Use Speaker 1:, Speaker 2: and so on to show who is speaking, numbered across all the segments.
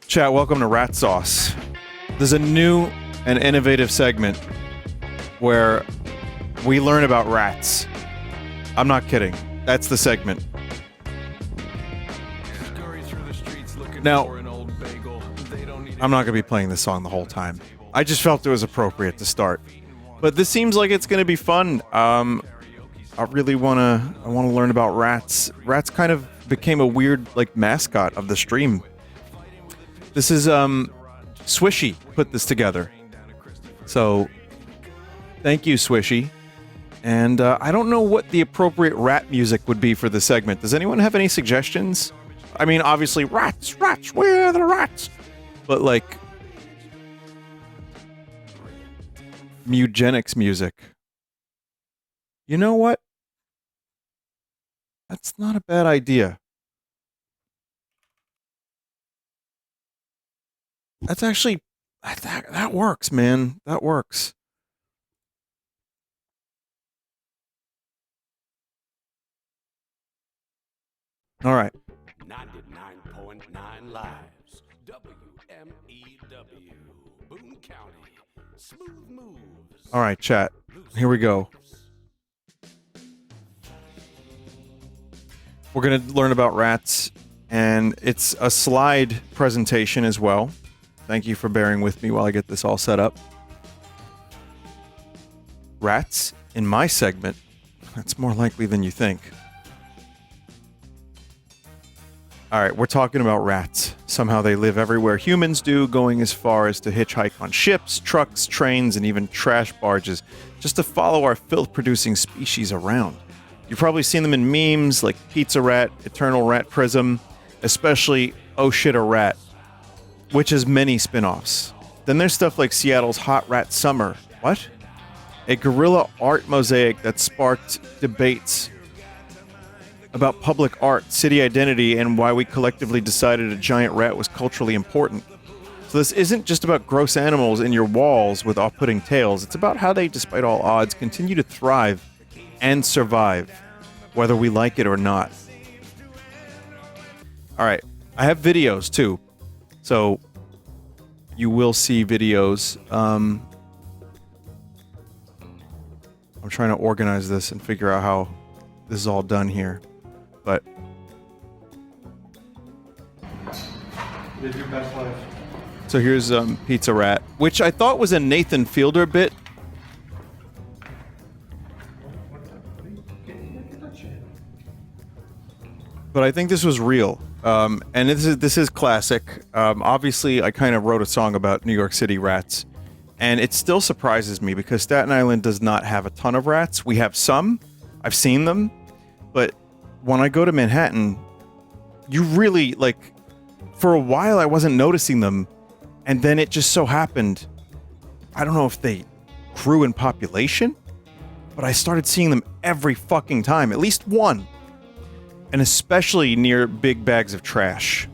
Speaker 1: Chat, welcome to Ratsauce. There's a new and innovative segment where we learn about rats. I'm not kidding. That's the segment. Now, I'm not going to be playing this song the whole time. I just felt it was appropriate to start. But this seems like it's going to be fun. I really want to learn about rats. Rats kind of became a weird mascot of the stream. This is Swishy put this together. So thank you, Swishy. And I don't know what the appropriate rat music would be for this segment. Does anyone have any suggestions? I mean, obviously, rats, where are the rats? But eugenics music. You know what? That's not a bad idea. That's actually... That works, man. That works. All right.
Speaker 2: 99.9 lives. WMEW. Boone County. Smooth moves.
Speaker 1: All right, chat. Here we go. We're going to learn about rats, and it's a slide presentation as well. Thank you for bearing with me while I get this all set up. Rats in my segment. That's more likely than you think. Alright, we're talking about rats. Somehow they live everywhere humans do, going as far as to hitchhike on ships, trucks, trains, and even trash barges, just to follow our filth-producing species around. You've probably seen them in memes like Pizza Rat, Eternal Rat Prism, especially Oh Shit a Rat, which has many spin-offs. Then there's stuff like Seattle's Hot Rat Summer. What? A guerrilla art mosaic that sparked debates about public art, city identity, and why we collectively decided a giant rat was culturally important. So this isn't just about gross animals in your walls with off-putting tails. It's about how they, despite all odds, continue to thrive and survive, whether we like it or not. Alright, I have videos too. So, you will see videos. I'm trying to organize this and figure out how this is all done here. But live your best life. So here's Pizza Rat, which I thought was a Nathan Fielder bit. But I think this was real. And this is classic. Obviously, I kind of wrote a song about New York City rats. And it still surprises me because Staten Island does not have a ton of rats. We have some. I've seen them. But when I go to Manhattan, you really, for a while I wasn't noticing them. And then it just so happened, I don't know if they grew in population, but I started seeing them every fucking time. At least one. And especially near big bags of trash.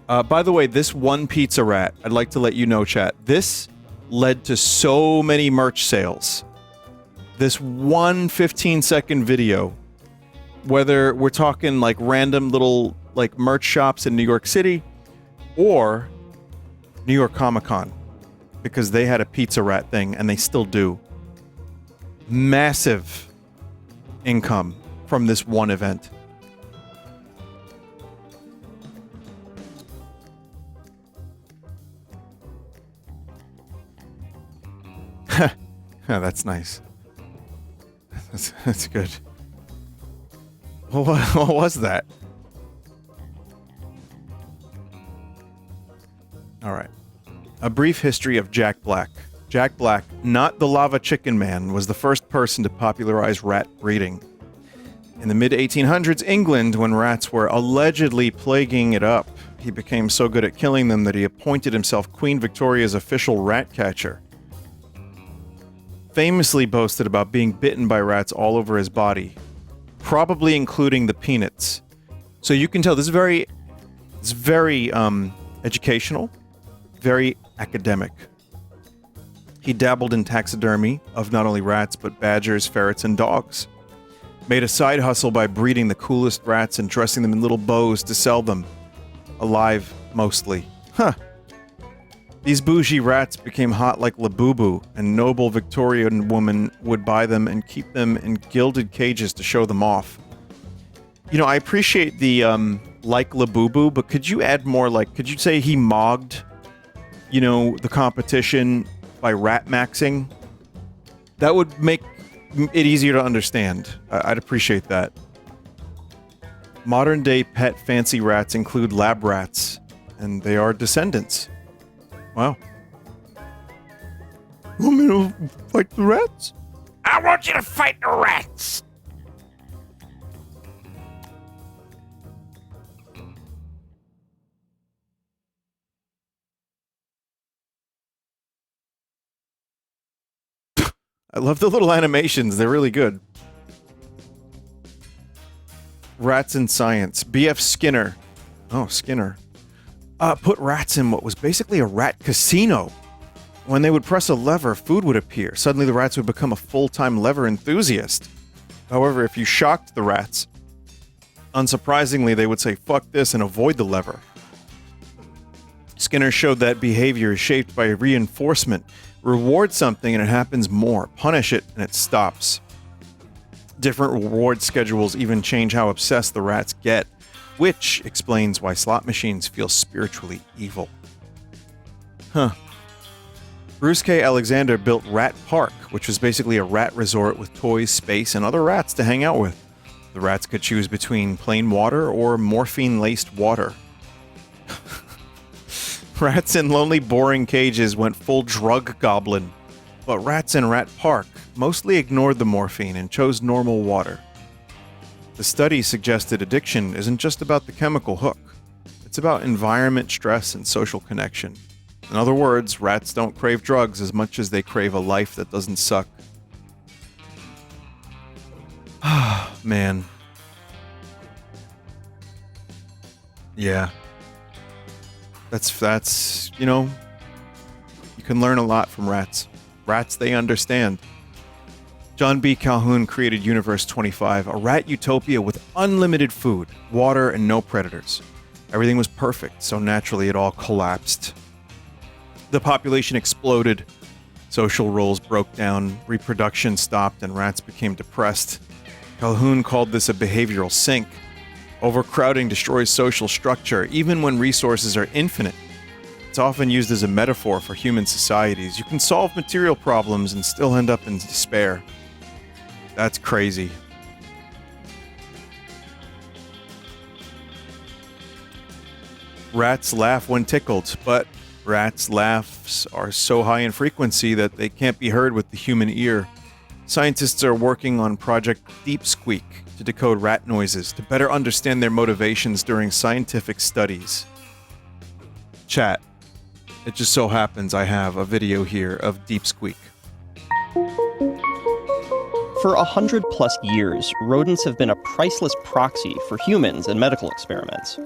Speaker 1: By the way, this one Pizza Rat, I'd like to let you know, chat, this led to so many merch sales. This one 15-second video, whether we're talking random little merch shops in New York City or New York Comic-Con, because they had a Pizza Rat thing and they still do. Massive income from this one event. Yeah, that's nice. That's good. What was that? Alright. A brief history of Jack Black. Jack Black, not the Lava Chicken Man, was the first person to popularize rat breeding. In the mid-1800s England, when rats were allegedly plaguing it up, he became so good at killing them that he appointed himself Queen Victoria's official rat catcher. Famously boasted about being bitten by rats all over his body, probably including the peanuts. So you can tell this is very educational, very academic. He dabbled in taxidermy of not only rats but badgers, ferrets, and dogs. Made a side hustle by breeding the coolest rats and dressing them in little bows to sell them, alive mostly. These bougie rats became hot like Labubu, and noble Victorian women would buy them and keep them in gilded cages to show them off. You know, I appreciate the, like Labubu, but could you add more, like, could you say he mogged, you know, the competition by rat maxing? That would make it easier to understand. I'd appreciate that. Modern day pet fancy rats include lab rats, and they are descendants. Wow. You want me to fight the rats?
Speaker 2: I want you to fight the rats.
Speaker 1: I love the little animations. They're really good. Rats in science. B.F. Skinner. Oh, Skinner. Put rats in what was basically a rat casino. When they would press a lever, food would appear. Suddenly the rats would become a full-time lever enthusiast. However, if you shocked the rats, unsurprisingly, they would say, fuck this, and avoid the lever. Skinner showed that behavior is shaped by reinforcement. Reward something and it happens more. Punish it and it stops. Different reward schedules even change how obsessed the rats get, which explains why slot machines feel spiritually evil. Huh. Bruce K. Alexander built Rat Park, which was basically a rat resort with toys, space, and other rats to hang out with. The rats could choose between plain water or morphine-laced water. Rats in lonely, boring cages went full drug goblin, but rats in Rat Park mostly ignored the morphine and chose normal water. The study suggested addiction isn't just about the chemical hook. It's about environment, stress, and social connection. In other words, rats don't crave drugs as much as they crave a life that doesn't suck. Ah, man. Yeah. That's, you know, you can learn a lot from rats. Rats, they understand. John B. Calhoun created Universe 25, a rat utopia with unlimited food, water, and no predators. Everything was perfect, so naturally it all collapsed. The population exploded, social roles broke down, reproduction stopped, and rats became depressed. Calhoun called this a behavioral sink. Overcrowding destroys social structure, even when resources are infinite. It's often used as a metaphor for human societies. You can solve material problems and still end up in despair. That's crazy. Rats laugh when tickled, but rats' laughs are so high in frequency that they can't be heard with the human ear. Scientists are working on Project Deep Squeak to decode rat noises to better understand their motivations during scientific studies. Chat. It just so happens I have a video here of Deep Squeak.
Speaker 3: For 100+ years, rodents have been a priceless proxy for humans in medical experiments.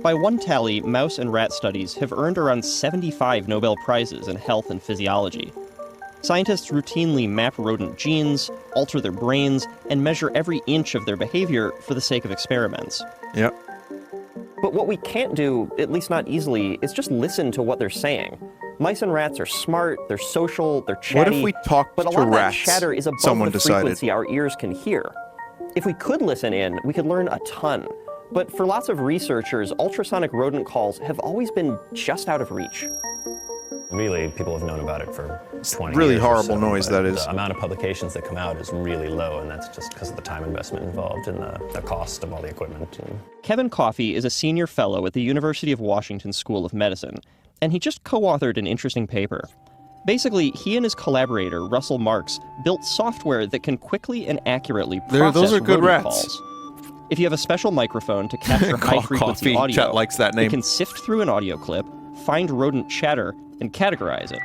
Speaker 3: By one tally, mouse and rat studies have earned around 75 Nobel Prizes in health and physiology. Scientists routinely map rodent genes, alter their brains, and measure every inch of their behavior for the sake of experiments.
Speaker 1: Yep.
Speaker 3: But what we can't do, at least not easily, is just listen to what they're saying. Mice and rats are smart, they're social, they're chatty.
Speaker 1: What if we talked
Speaker 3: but a
Speaker 1: to
Speaker 3: lot of that
Speaker 1: rats?
Speaker 3: chatter is above
Speaker 1: Someone
Speaker 3: the
Speaker 1: decided.
Speaker 3: frequency our ears can hear. If we could listen in, we could learn a ton. But for lots of researchers, ultrasonic rodent calls have always been just out of reach.
Speaker 4: Really, people have known about it for 20
Speaker 1: Really
Speaker 4: years or
Speaker 1: horrible
Speaker 4: so,
Speaker 1: noise,
Speaker 4: but
Speaker 1: that is.
Speaker 4: The amount of publications that come out is really low, and that's just because of the time investment involved and the cost of all the equipment.
Speaker 3: Kevin Coffey is a senior fellow at the University of Washington School of Medicine, and he just co-authored an interesting paper. Basically, he and his collaborator, Russell Marks, built software that can quickly and accurately process
Speaker 1: Those are good
Speaker 3: rodent
Speaker 1: rats.
Speaker 3: calls. If you have a special microphone to capture high-frequency
Speaker 1: Coffee.
Speaker 3: audio,
Speaker 1: Chat likes that name.
Speaker 3: it can sift through an audio clip, find rodent chatter, and categorize it.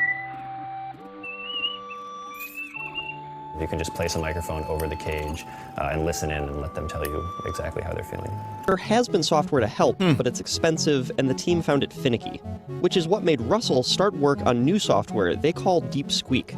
Speaker 4: You can just place a microphone over the cage and listen in and let them tell you exactly how they're feeling.
Speaker 3: There has been software to help, but it's expensive, and the team found it finicky, which is what made Russell start work on new software they call Deep Squeak.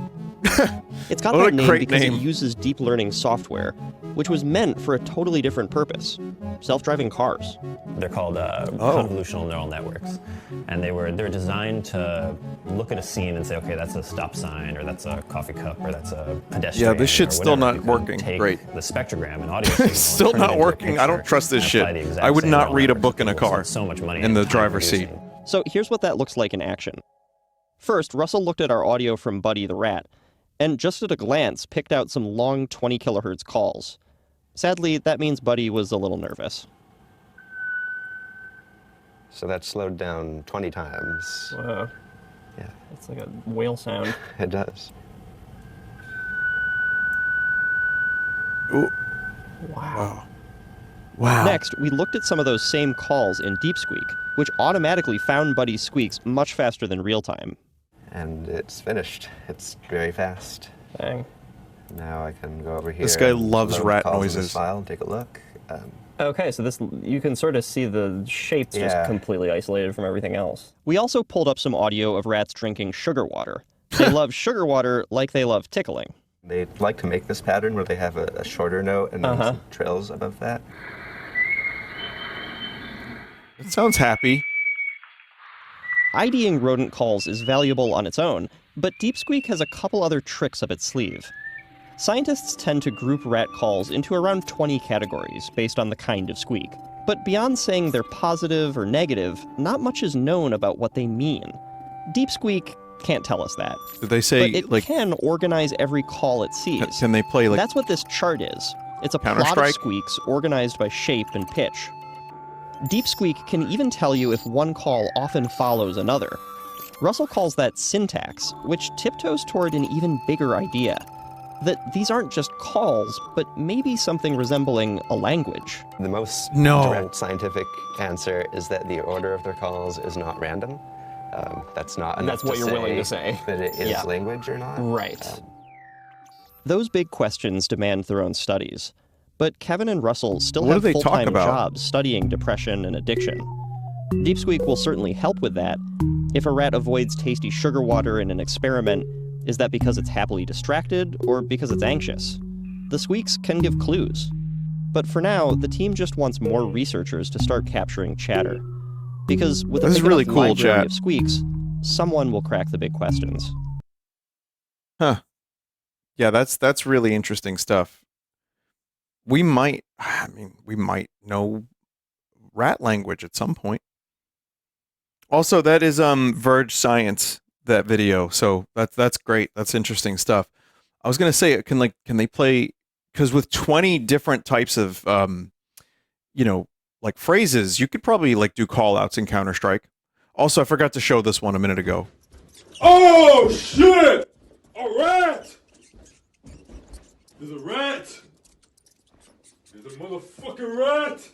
Speaker 3: It's got
Speaker 1: What
Speaker 3: that
Speaker 1: a
Speaker 3: name
Speaker 1: great
Speaker 3: because
Speaker 1: name.
Speaker 3: it uses deep learning software, which was meant for a totally different purpose: self-driving cars.
Speaker 4: They're called convolutional neural networks, and they're designed to look at a scene and say, okay, that's a stop sign, or that's a coffee cup, or that's a pedestrian.
Speaker 1: Yeah, this shit's
Speaker 4: or
Speaker 1: still
Speaker 4: whatever.
Speaker 1: not
Speaker 4: You can
Speaker 1: working.
Speaker 4: take
Speaker 1: Great.
Speaker 4: the spectrogram and audio signal.
Speaker 1: It's still
Speaker 4: turn it
Speaker 1: not
Speaker 4: into a
Speaker 1: working. I don't
Speaker 4: picture
Speaker 1: trust this
Speaker 4: and
Speaker 1: shit.
Speaker 4: apply the exact
Speaker 1: I would
Speaker 4: same
Speaker 1: not
Speaker 4: neural
Speaker 1: read a
Speaker 4: network
Speaker 1: book in a
Speaker 4: tools.
Speaker 1: car.
Speaker 4: So much money
Speaker 1: In the
Speaker 4: time
Speaker 1: driver's seat.
Speaker 4: reducing.
Speaker 3: So here's what that looks like in action. First, Russell looked at our audio from Buddy the rat, and just at a glance picked out some long 20 kilohertz calls. Sadly, that means Buddy was a little nervous.
Speaker 5: So that's slowed down 20 times.
Speaker 3: Wow.
Speaker 5: Yeah,
Speaker 3: It's like a whale sound.
Speaker 5: it does.
Speaker 1: Ooh.
Speaker 3: Wow.
Speaker 1: Wow.
Speaker 3: Next, we looked at some of those same calls in Deep Squeak, which automatically found Buddy's squeaks much faster than real time.
Speaker 5: And it's finished. It's very fast.
Speaker 3: Dang.
Speaker 5: Now I can go over here.
Speaker 1: This guy
Speaker 5: and
Speaker 1: loves
Speaker 5: load
Speaker 1: rat
Speaker 5: calls in this
Speaker 1: noises.
Speaker 5: File and take a look.
Speaker 3: Okay, so this, you can sort of see the shapes just
Speaker 5: Yeah.
Speaker 3: completely isolated from everything else. We also pulled up some audio of rats drinking sugar water. They love sugar water like they love tickling.
Speaker 5: They like to make this pattern where they have a shorter note and then some trills above that.
Speaker 1: It sounds happy.
Speaker 3: IDing rodent calls is valuable on its own, but Deep Squeak has a couple other tricks up its sleeve. Scientists tend to group rat calls into around 20 categories based on the kind of squeak. But beyond saying they're positive or negative, not much is known about what they mean. Deep Squeak can't tell us that.
Speaker 1: Did they say,
Speaker 3: But it
Speaker 1: like,
Speaker 3: can organize every call it sees.
Speaker 1: can they play, like,
Speaker 3: That's what this chart is. It's a plot of
Speaker 1: Counter-Strike?
Speaker 3: squeaks organized by shape and pitch. Deep Squeak can even tell you if one call often follows another. Russell calls that syntax, which tiptoes toward an even bigger idea. That these aren't just calls, but maybe something resembling a language.
Speaker 5: The most
Speaker 1: No.
Speaker 5: direct scientific answer is that the order of their calls is not random. That's not enough
Speaker 3: That's what you're willing to say.
Speaker 5: that it is
Speaker 3: Yeah.
Speaker 5: language or not.
Speaker 3: Right. Those big questions demand their own studies. But Kevin and Russell still
Speaker 1: What do
Speaker 3: have
Speaker 1: they talk
Speaker 3: full-time
Speaker 1: about?
Speaker 3: jobs studying depression and addiction. Deep Squeak will certainly help with that. If a rat avoids tasty sugar water in an experiment, is that because it's happily distracted or because it's anxious? The squeaks can give clues. But for now, the team just wants more researchers to start capturing chatter. Because with a
Speaker 1: This is
Speaker 3: big
Speaker 1: really
Speaker 3: enough
Speaker 1: cool,
Speaker 3: library
Speaker 1: chat.
Speaker 3: of squeaks, someone will crack the big questions.
Speaker 1: Huh. Yeah, that's really interesting stuff. We might know rat language at some point. Also, that is Verge Science, that video. So that's great. That's interesting stuff. I was gonna say, can they play, because with 20 different types of like phrases, you could probably like do call outs in Counter-Strike. Also, I forgot to show this one a minute ago.
Speaker 2: Oh shit! A rat! There's a rat! There's a motherfucking rat!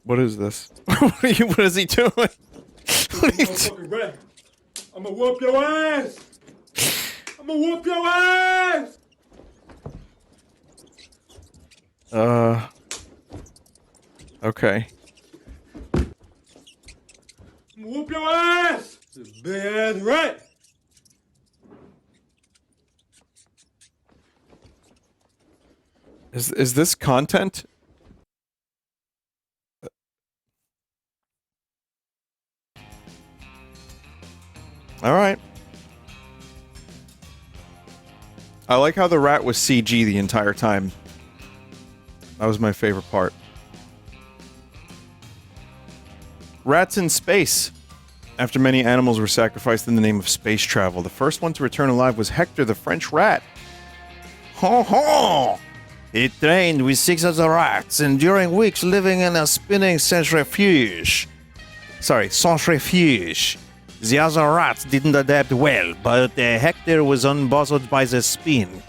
Speaker 1: What is this? What is he doing? What are you doing?
Speaker 2: Motherfucking rat! I'ma whoop your ass! I'ma whoop your ass!
Speaker 1: Okay.
Speaker 2: I'ma whoop your ass! This big ass rat!
Speaker 1: Is this content? All right. I like how the rat was CG the entire time. That was my favorite part. Rats in space. After many animals were sacrificed in the name of space travel, the first one to return alive was Hector the French rat. Ho ho! He trained with 6 other rats, and during weeks living in a spinning centrifuge. Centrifuge. The other rats didn't adapt well, but Hector was unbothered by the spin.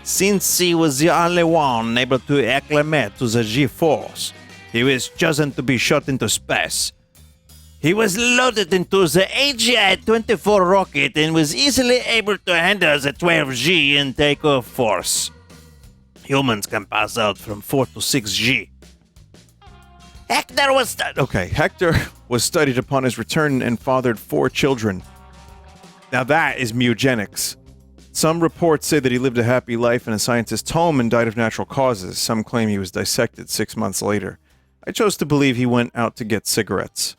Speaker 1: Since he was the only one able to acclimate to the G-force, he was chosen to be shot into space. He was loaded into the AGI-24 rocket and was easily able to handle the 12G in takeoff force. Humans can pass out from 4 to 6G. Hector was studied upon his return and fathered 4 children. Now that is eugenics. Some reports say that he lived a happy life in a scientist's home and died of natural causes. Some claim he was dissected 6 months later. I chose to believe he went out to get cigarettes.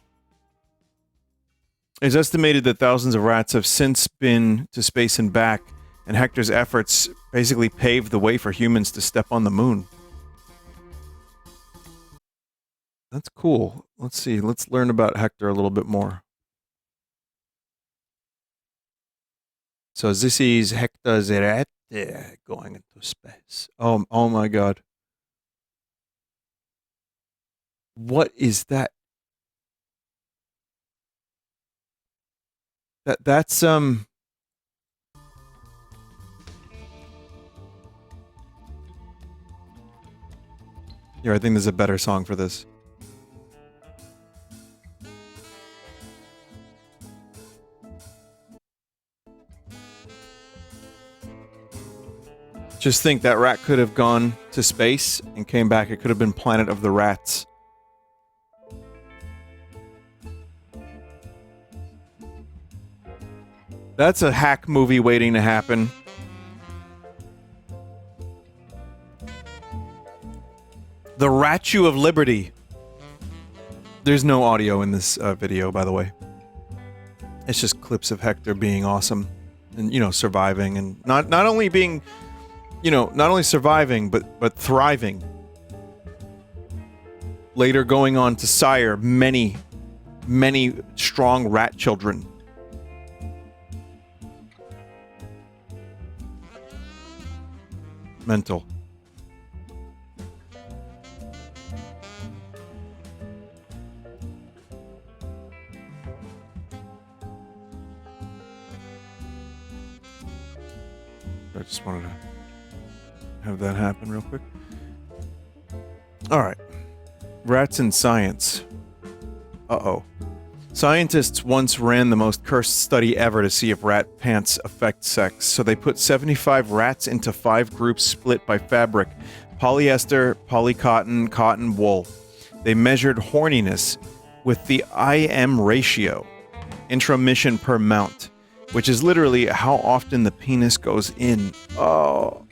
Speaker 1: It's estimated that thousands of rats have since been to space and back, and Hector's efforts basically paved the way for humans to step on the moon. That's cool. Let's see. Let's learn about Hector a little bit more. So this is Hector's rat going into space. Oh my god. What is that? That's Here, I think there's a better song for this. Just think that rat could have gone to space and came back. It could have been Planet of the Rats. That's a hack movie waiting to happen. The Statue of Liberty. There's no audio in this video, by the way. It's just clips of Hector being awesome. And, you know, surviving. And not only being, you know, not only surviving, but thriving. Later going on to sire many, many strong rat children. Mental. I just wanted to have that happen real quick. All right. Rats in science. Uh-oh. Scientists once ran the most cursed study ever to see if rat pants affect sex. So they put 75 rats into 5 groups split by fabric: polyester, polycotton, cotton, wool. They measured horniness with the IM ratio, intromission per mount, which is literally how often the penis goes in. Oh.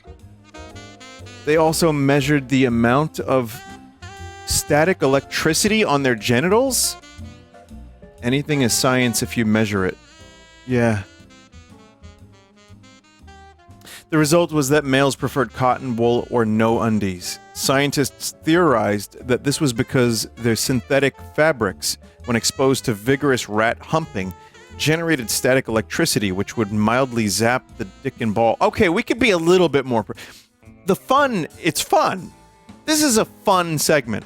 Speaker 1: They also measured the amount of static electricity on their genitals. Anything is science if you measure it. Yeah. The result was that males preferred cotton, wool, or no undies. Scientists theorized that this was because their synthetic fabrics, when exposed to vigorous rat humping, generated static electricity, which would mildly zap the dick and ball. Okay, we could be a little bit more... it's fun. This is a fun segment.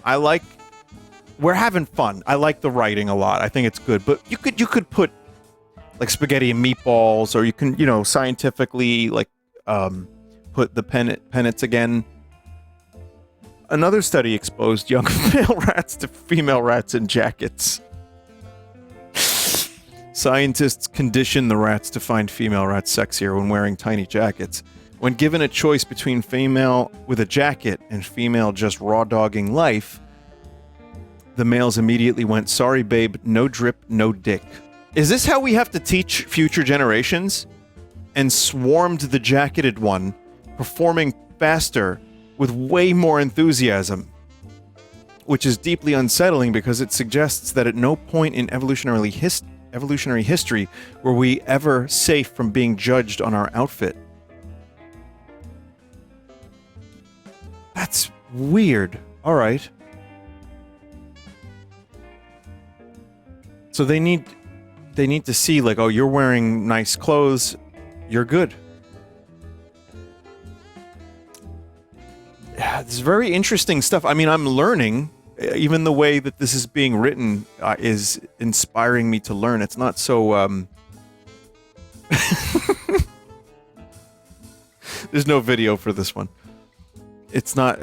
Speaker 1: We're having fun. I like the writing a lot. I think it's good. But you could put like spaghetti and meatballs, or you can, you know, scientifically like put the pennants again. Another study exposed young male rats to female rats in jackets. Scientists conditioned the rats to find female rats sexier when wearing tiny jackets. When given a choice between female with a jacket and female just raw dogging life, the males immediately went, "Sorry, babe, no drip, no dick." Is this how we have to teach future generations? And swarmed the jacketed one, performing faster with way more enthusiasm. Which is deeply unsettling because it suggests that at no point in evolutionary history were we ever safe from being judged on our outfit. That's weird. All right. So they need to see, like, oh, you're wearing nice clothes, you're good. Yeah, this is very interesting stuff. I mean, I'm learning. Even the way that this is being written is inspiring me to learn. It's not so, There's no video for this one. It's not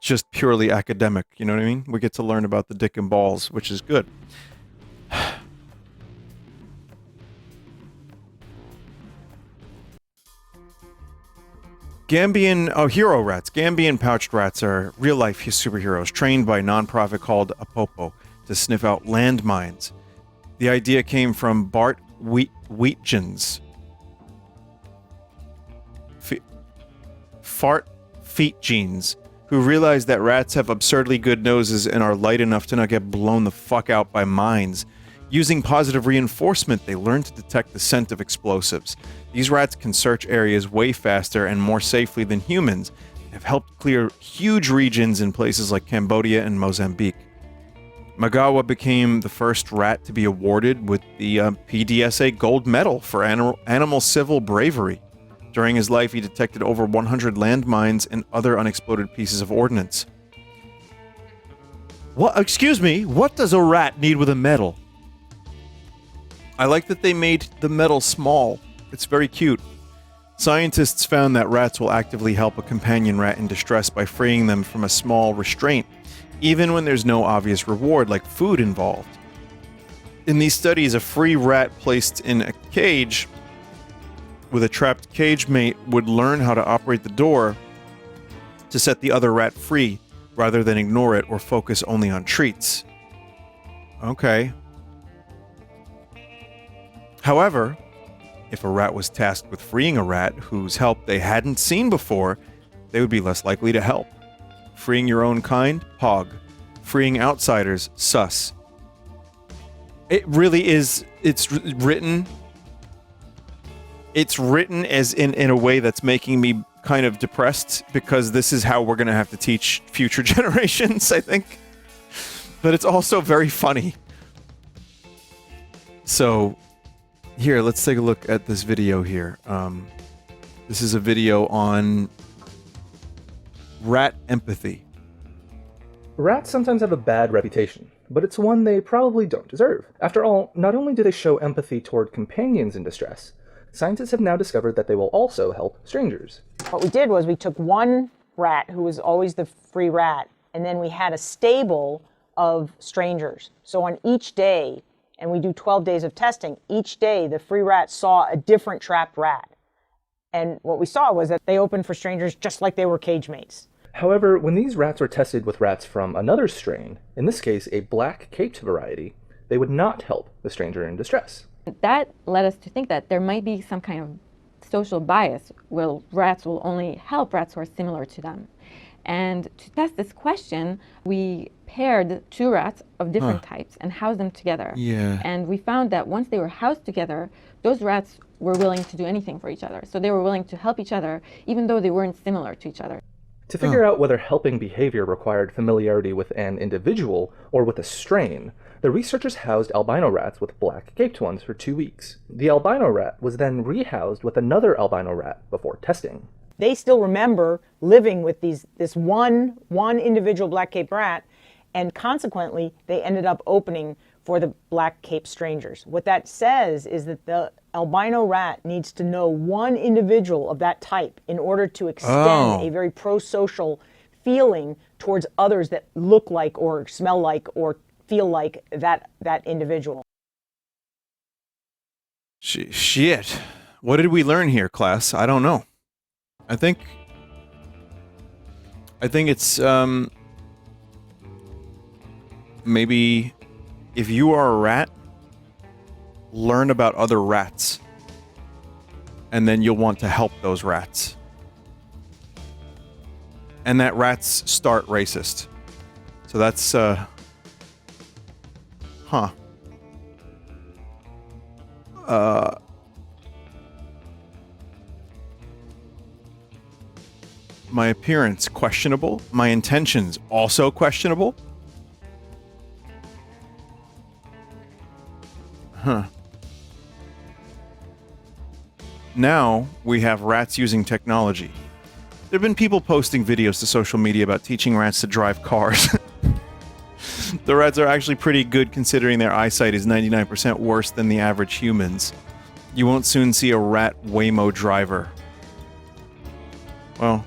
Speaker 1: just purely academic, you know what I mean? We get to learn about the dick and balls, which is good. Hero rats. Gambian pouched rats are real-life superheroes trained by a non-profit called Apopo to sniff out landmines. The idea came from Bart Wheatgens. Fart feet genes, who realize that rats have absurdly good noses and are light enough to not get blown the fuck out by mines. Using positive reinforcement, they learn to detect the scent of explosives. These rats can search areas way faster and more safely than humans, and have helped clear huge regions in places like Cambodia and Mozambique. Magawa became the first rat to be awarded with the PDSA Gold Medal for animal civil bravery. During his life, he detected over 100 landmines and other unexploded pieces of ordnance. What? Excuse me, what does a rat need with a medal? I like that they made the medal small. It's very cute. Scientists found that rats will actively help a companion rat in distress by freeing them from a small restraint, even when there's no obvious reward like food involved. In these studies, a free rat placed in a cage with a trapped cage mate would learn how to operate the door to set the other rat free, rather than ignore it or focus only on treats. Okay. However, if a rat was tasked with freeing a rat whose help they hadn't seen before, they would be less likely to help. Freeing your own kind? Hog. Freeing outsiders? Sus. It really is, it's written as in a way that's making me kind of depressed, because this is how we're going to have to teach future generations, I think. But it's also very funny. So, here, let's take a look at this video here. This is a video on rat empathy.
Speaker 6: Rats sometimes have a bad reputation, but it's one they probably don't deserve. After all, not only do they show empathy toward companions in distress, scientists have now discovered that they will also help strangers.
Speaker 7: What we did was we took one rat who was always the free rat, and then we had a stable of strangers. So on each day, and we do 12 days of testing, each day the free rat saw a different trapped rat. And what we saw was that they opened for strangers just like they were cage mates.
Speaker 6: However, when these rats were tested with rats from another strain, in this case a black-caped variety, they would not help the stranger in distress.
Speaker 8: That led us to think that there might be some kind of social bias where rats will only help rats who are similar to them. And to test this question, we paired two rats of different types and housed them together.
Speaker 1: Yeah.
Speaker 8: And we found that once they were housed together, those rats were willing to do anything for each other. So they were willing to help each other, even though they weren't similar to each other.
Speaker 6: To figure out whether helping behavior required familiarity with an individual or with a strain, the researchers housed albino rats with black-caped ones for 2 weeks. The albino rat was then rehoused with another albino rat before testing.
Speaker 7: They still remember living with this one individual black-caped rat, and consequently, they ended up opening for the black-caped strangers. What that says is that the albino rat needs to know one individual of that type in order to extend a very pro-social feeling towards others that look like or smell like or feel like that individual.
Speaker 1: Shit. What did we learn here, class? I don't know. I think it's maybe if you are a rat, learn about other rats, and then you'll want to help those rats. And that rats start racist. So that's my appearance, questionable. My intentions, also questionable. Now, we have rats using technology. There have been people posting videos to social media about teaching rats to drive cars. The rats are actually pretty good considering their eyesight is 99% worse than the average humans. You won't soon see a rat Waymo driver. Well,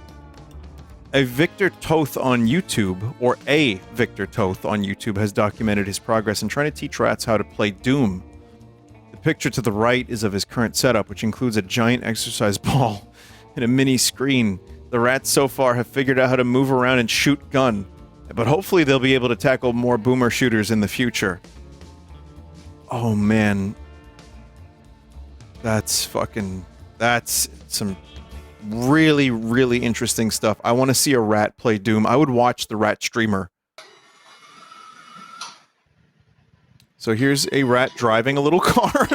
Speaker 1: a Victor Toth on YouTube has documented his progress in trying to teach rats how to play Doom. The picture to the right is of his current setup, which includes a giant exercise ball and a mini screen. The rats so far have figured out how to move around and shoot gun, but hopefully they'll be able to tackle more boomer shooters in the future. Oh man. That's some really, really interesting stuff. I want to see a rat play Doom. I would watch the rat streamer. So here's a rat driving a little car.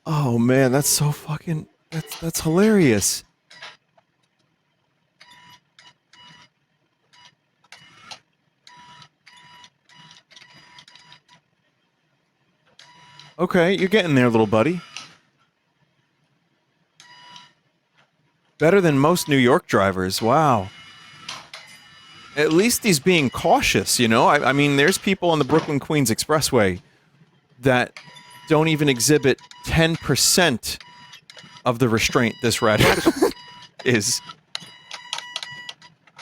Speaker 1: Oh man, that's so fucking... That's hilarious. Okay, you're getting there, little buddy. Better than most New York drivers, wow. At least he's being cautious, you know? I mean, there's people on the Brooklyn-Queens Expressway that don't even exhibit 10% of the restraint this rat is.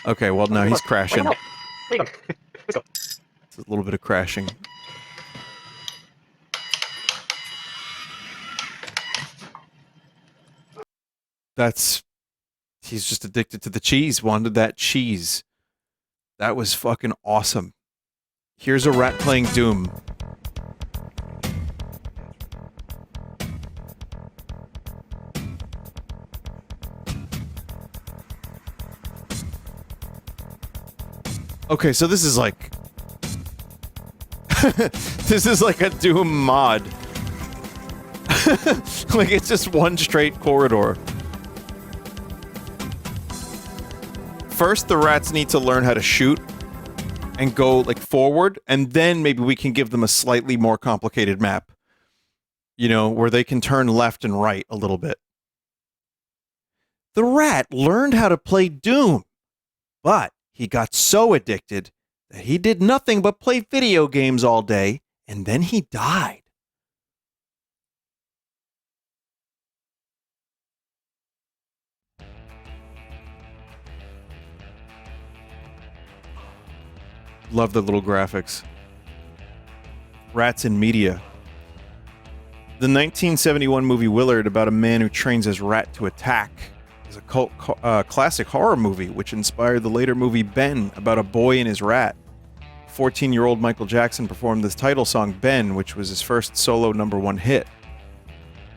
Speaker 1: Okay, well, now he's crashing. It's a little bit of crashing. He's just addicted to the cheese, wanted that cheese. That was fucking awesome. Here's a rat playing Doom. Okay, so this is like... this is like a Doom mod. Like, it's just one straight corridor. First, the rats need to learn how to shoot and go, like, forward, and then maybe we can give them a slightly more complicated map. You know, where they can turn left and right a little bit. The rat learned how to play Doom, but he got so addicted that he did nothing but play video games all day, and then he died. Love the little graphics. Rats in media. The 1971 movie Willard, about a man who trains his rat to attack, is a cult classic horror movie which inspired the later movie Ben, about a boy and his rat. 14-year-old Michael Jackson performed the title song Ben, which was his first solo #1 hit.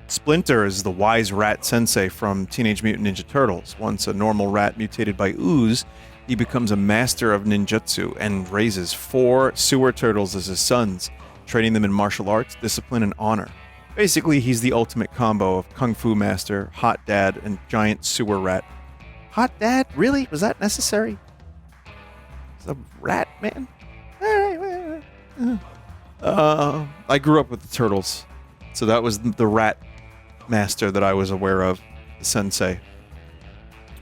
Speaker 1: Splinter is the wise rat sensei from Teenage Mutant Ninja Turtles. Once a normal rat mutated by ooze, he becomes a master of ninjutsu and raises 4 sewer turtles as his sons, training them in martial arts, discipline, and honor. Basically, he's the ultimate combo of Kung Fu Master, Hot Dad, and Giant Sewer Rat. Hot Dad? Really? Was that necessary? It's a rat, man. I grew up with the Turtles, so that was the rat master that I was aware of, the sensei.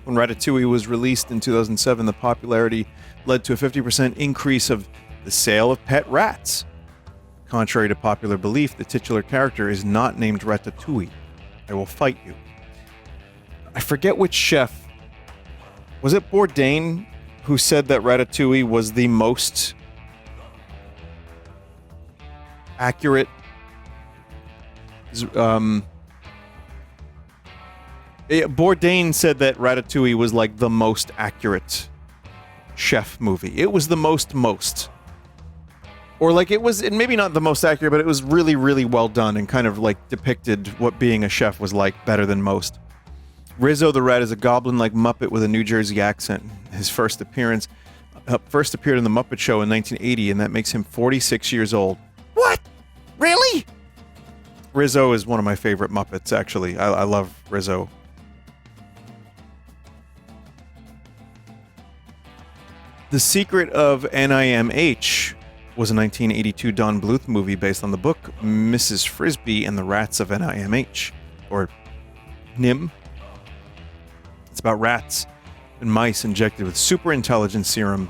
Speaker 1: When Ratatouille was released in 2007, the popularity led to a 50% increase of the sale of pet rats. Contrary to popular belief, the titular character is not named Ratatouille. I will fight you. I forget which chef. Was it Bourdain who said that Ratatouille was the most accurate Bourdain said that Ratatouille was like the most accurate chef movie. It was the most. Or like it was, maybe not the most accurate, but it was really, really well done and kind of like depicted what being a chef was like better than most. Rizzo the Rat is a goblin-like Muppet with a New Jersey accent. His first appeared in the Muppet Show in 1980, and that makes him 46 years old. What? Really? Rizzo is one of my favorite Muppets, actually. I love Rizzo. The Secret of NIMH was a 1982 Don Bluth movie based on the book Mrs. Frisbee and the Rats of NIMH, or NIM. It's about rats and mice injected with superintelligence serum.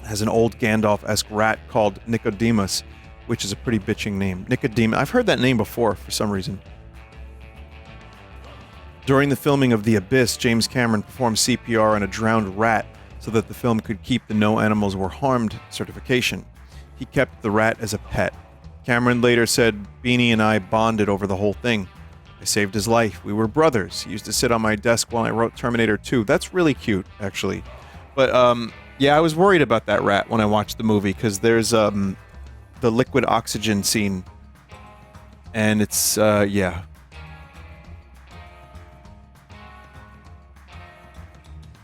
Speaker 1: It has an old Gandalf-esque rat called Nicodemus, which is a pretty bitching name. Nicodemus. I've heard that name before for some reason. During the filming of The Abyss, James Cameron performed CPR on a drowned rat so that the film could keep the No Animals Were Harmed certification. He kept the rat as a pet. Cameron later said, "Beanie and I bonded over the whole thing. I saved his life. We were brothers. He used to sit on my desk while I wrote Terminator 2. That's really cute, actually. But, yeah, I was worried about that rat when I watched the movie, because there's the liquid oxygen scene. And it's, yeah.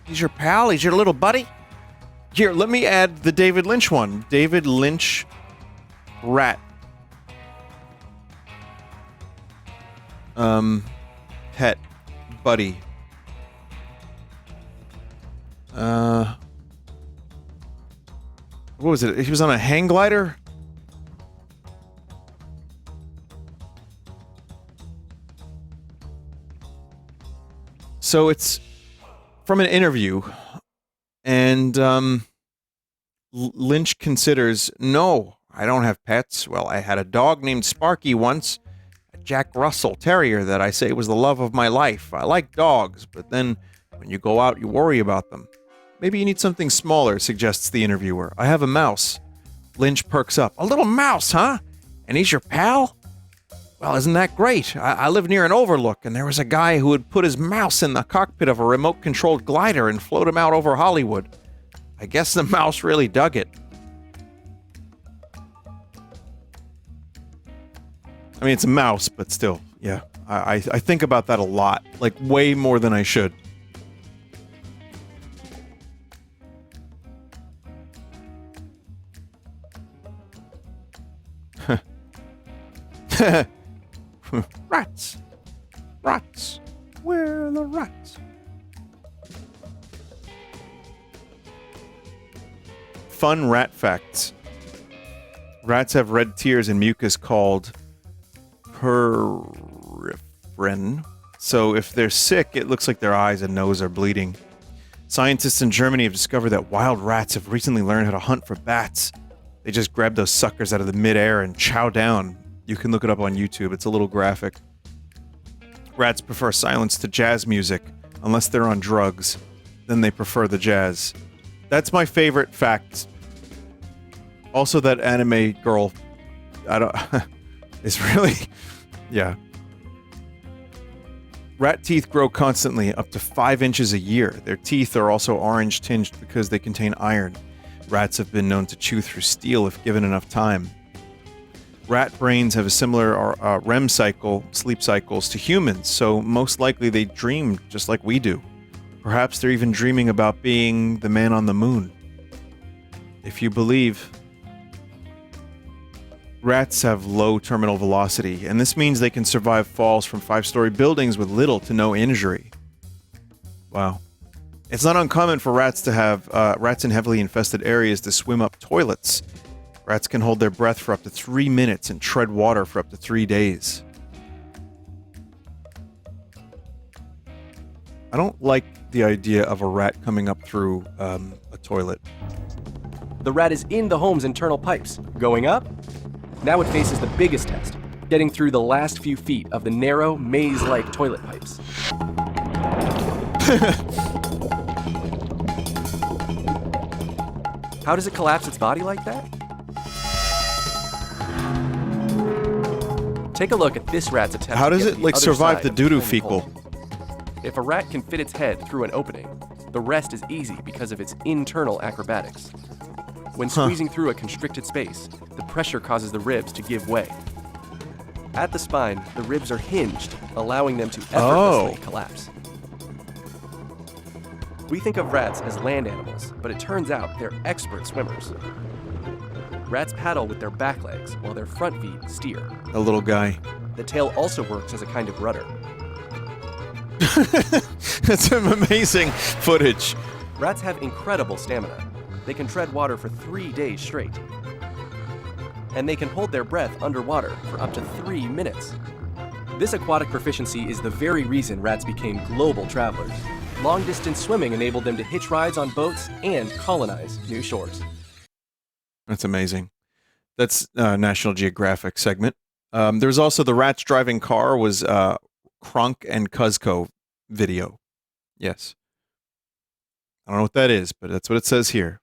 Speaker 1: He's your pal? He's your little buddy? Here, let me add the David Lynch one. David Lynch rat. Pet. Buddy. What was it? He was on a hang glider? So it's from an interview, and Lynch considers, no, I don't have pets. Well, I had a dog named Sparky once, a Jack Russell Terrier that I say was the love of my life. I like dogs, but then when you go out, you worry about them. Maybe you need something smaller, suggests the interviewer. I have a mouse. Lynch perks up. A little mouse, huh? And he's your pal? Well, isn't that great? I live near an overlook, and there was a guy who would put his mouse in the cockpit of a remote-controlled glider and float him out over Hollywood. I guess the mouse really dug it. I mean, it's a mouse, but still, yeah. I think about that a lot. Like, way more than I should. Rats. Rats. Where are the rats? Fun rat facts. Rats have red tears and mucus called peripherin. So if they're sick, it looks like their eyes and nose are bleeding. Scientists in Germany have discovered that wild rats have recently learned how to hunt for bats. They just grab those suckers out of the midair and chow down. You can look it up on YouTube. It's a little graphic. Rats prefer silence to jazz music, unless they're on drugs. Then they prefer the jazz. That's my favorite fact. Also, that anime girl, I don't, is really, yeah. Rat teeth grow constantly, up to 5 inches a year. Their teeth are also orange tinged because they contain iron. Rats have been known to chew through steel if given enough time. Rat brains have a similar REM cycle, sleep cycles, to humans, so most likely they dream just like we do. Perhaps they're even dreaming about being the man on the moon. If you believe. Rats have low terminal velocity, and this means they can survive falls from 5-story buildings with little to no injury. Wow. It's not uncommon for rats to have rats in heavily infested areas to swim up toilets. Rats can hold their breath for up to 3 minutes and tread water for up to 3 days. I don't like the idea of a rat coming up through a toilet.
Speaker 9: The rat is in the home's internal pipes. Going up? Now it faces the biggest test, getting through the last few feet of the narrow, maze-like toilet pipes. How does it collapse its body like that? Take a look at this rat's attempt.
Speaker 1: How
Speaker 9: to
Speaker 1: does
Speaker 9: get
Speaker 1: it,
Speaker 9: to
Speaker 1: like,
Speaker 9: other
Speaker 1: survive
Speaker 9: side
Speaker 1: the
Speaker 9: of
Speaker 1: doo-doo
Speaker 9: tiny
Speaker 1: fecal?
Speaker 9: hole. If a rat can fit its head through an opening, the rest is easy because of its internal acrobatics. When squeezing through a constricted space, the pressure causes the ribs to give way. At the spine, the ribs are hinged, allowing them to effortlessly collapse. We think of rats as land animals, but it turns out they're expert swimmers. Rats paddle with their back legs, while their front feet steer.
Speaker 1: A little guy.
Speaker 9: The tail also works as a kind of rudder.
Speaker 1: That's some amazing footage.
Speaker 9: Rats have incredible stamina. They can tread water for 3 days straight. And they can hold their breath underwater for up to 3 minutes. This aquatic proficiency is the very reason rats became global travelers. Long-distance swimming enabled them to hitch rides on boats and colonize new shores.
Speaker 1: That's amazing. That's a National Geographic segment. There's also the rats driving car was Kronk and Cuzco video. Yes. I don't know what that is, but that's what it says here.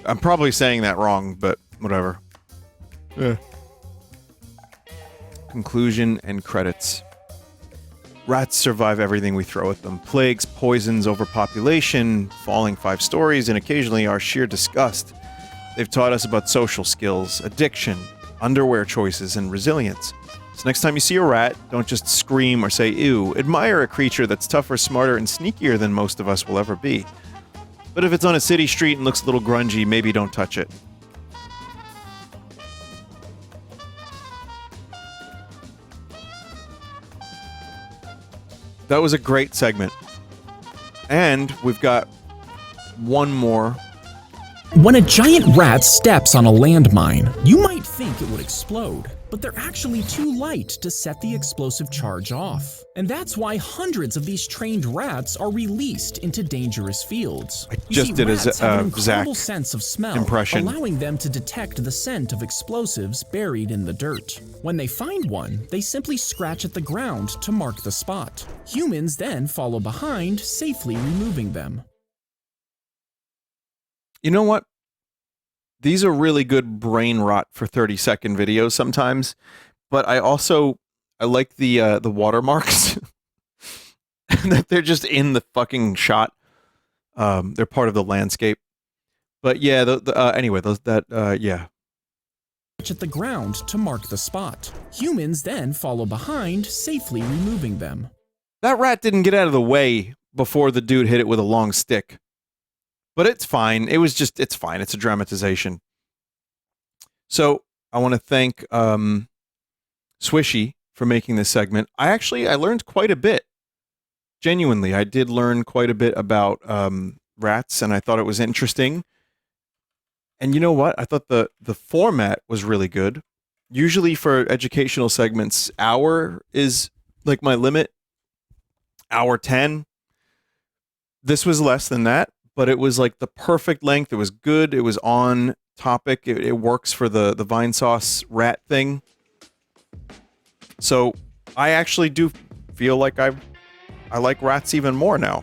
Speaker 1: I'm probably saying that wrong, but whatever. Conclusion and credits. Rats survive everything we throw at them. Plagues, poisons, overpopulation, falling 5 stories, and occasionally our sheer disgust. They've taught us about social skills, addiction, underwear choices, and resilience. So next time you see a rat, don't just scream or say ew. Admire a creature that's tougher, smarter, and sneakier than most of us will ever be. But if it's on a city street and looks a little grungy, maybe don't touch it. That was a great segment. And we've got one more.
Speaker 10: When a giant rat steps on a landmine, you might think it would explode, but they're actually too light to set the explosive charge off. And that's why hundreds of these trained rats are released into dangerous fields.
Speaker 1: I just did a
Speaker 10: rats have an
Speaker 1: Zach
Speaker 10: incredible sense of smell,
Speaker 1: impression.
Speaker 10: allowing them to detect the scent of explosives buried in the dirt. When they find one, they simply scratch at the ground to mark the spot. Humans then follow behind, safely removing them.
Speaker 1: You know what? These are really good brain rot for 30-second videos sometimes, but I like the watermarks that they're just in the fucking shot. They're part of the landscape. But yeah, anyway, yeah.
Speaker 10: At the ground to mark the spot. Humans then follow behind, safely removing them.
Speaker 1: That rat didn't get out of the way before the dude hit it with a long stick. But it's fine. It's fine. It's a dramatization. So I want to thank Swishy for making this segment. I learned quite a bit. Genuinely, I did learn quite a bit about rats, and I thought it was interesting. And you know what? I thought the format was really good. Usually for educational segments, hour is like my limit. Hour 10. This was less than that. But it was like the perfect length. It was good. It was on topic. It works for the Vinesauce rat thing. So I actually do feel like I like rats even more now.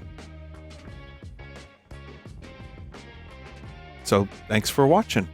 Speaker 1: So thanks for watching.